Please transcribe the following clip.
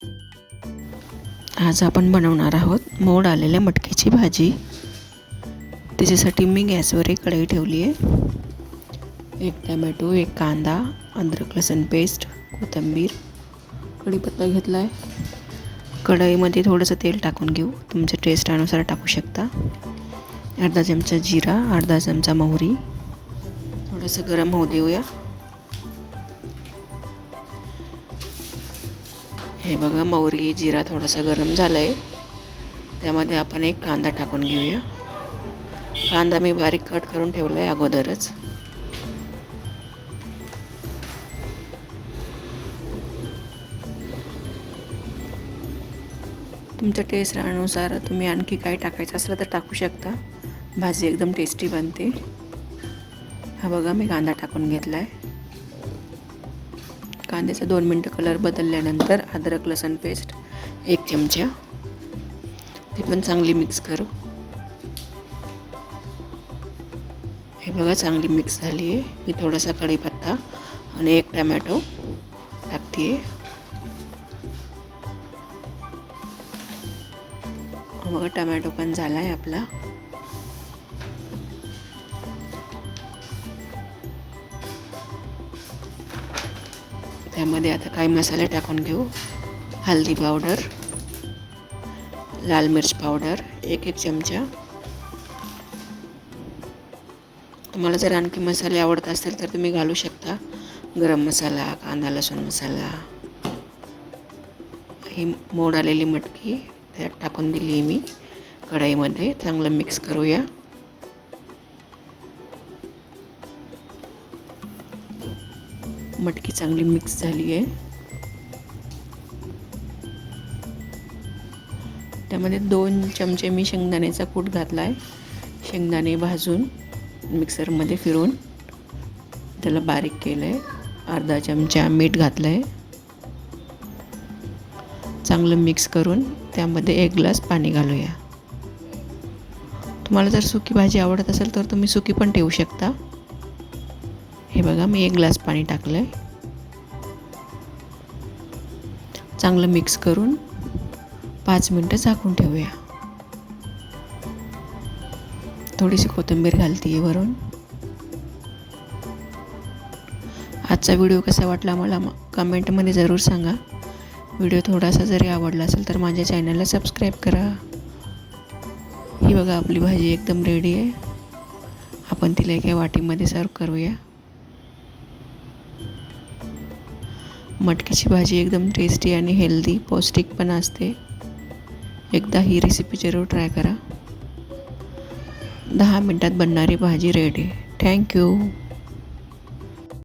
आज आपण बनवणार आहोत मोड आलेल्या मटकीची भाजी। त्याच्यासाठी मी गॅसवर एक कढई ठेवली आहे। एक टोमॅटो, एक कांदा, अद्रक लसूण पेस्ट, कोथिंबीर, कढीपत्ता घेतला आहे। कढईमध्ये थोडंसं तेल टाकून घेऊ, तुमच्या टेस्ट अनुसार टाकू शकता। अर्धा चमचा जिरा, अर्धा चमचा मोहरी, थोडंसं गरम होऊ देऊया। हे बघा, मोहरी जिरा थोडासा गरम झाला आहे। त्यामध्ये आपण एक कांदा टाकून घेऊया। कांदा मी बारीक कट करून ठेवला आहे अगोदरच। तुमच्या टेस्ट अनुसार तुम्ही आणखी काय टाकायचं असलं तर टाकू शकता। भाजी एकदम टेस्टी बनते। हा बघा, मी कांदा टाकून घेतला आहे। कांद्याचा 2 मिनिटं कलर बदलल्यानंतर अद्रक लसूण पेस्ट 1 चमचा, ते पण चांगली मिक्स करू। हे बघा, चांगली मिक्स झाली आहे। मी थोडासा कढीपत्ता आणि एक टोमॅटो टाकते। बघा, टोमॅटो पण झाला आहे आपला। त्यामध्ये आता काही मसाले टाकून घेऊ। हळदी पावडर, लाल मिर्च पावडर 1 चमचा। तुम्हाला जर आणखी मसाले आवडत असतील तर तुम्ही घालू शकता। गरम मसाला, कांदा लसूण मसाला। ही मोड आलेली मटकी त्यात टाकून दिली मी कढईमध्ये। चांगलं मिक्स करूया। मटकी चांगली मिक्स झाली आहे। त्यामध्ये 2 चमचे मी शेंगदाण्याचा कूट घातला आहे। शेंगदाणे भाजून मिक्सरमध्ये फिरवून त्याला बारीक केलं आहे। अर्धा चमचा मीठ घातलं आहे। चांगलं मिक्स करून त्यामध्ये 1 ग्लास पाणी घालूया। तुम्हाला जर सुकी भाजी आवडत असेल तर तुम्ही सुकी पण ठेवू शकता। हे बघा, मी 1 ग्लास पाणी टाकलं आहे। चांगलं मिक्स करून 5 मिनिटं झाकून ठेवूया। थोडीशी कोथिंबीर घालते वरून। आजचा व्हिडिओ कसा वाटला मला कमेंटमध्ये ज़रूर सांगा। व्हिडिओ थोडासा जरी आवडला असेल तर माझ्या चॅनलला सबस्क्राईब करा। ही बघा, आपली भाजी एकदम रेडी आहे। आपण तिला एका वाटीमध्ये सर्व करूया। मटकीची भाजी एकदम टेस्टी आणि हेल्दी, पौष्टिक पण असते। एकदा ही रेसिपी जरूर ट्राय करा। 10 मिनिटात बनणारी भाजी रेडी। थँक्यू।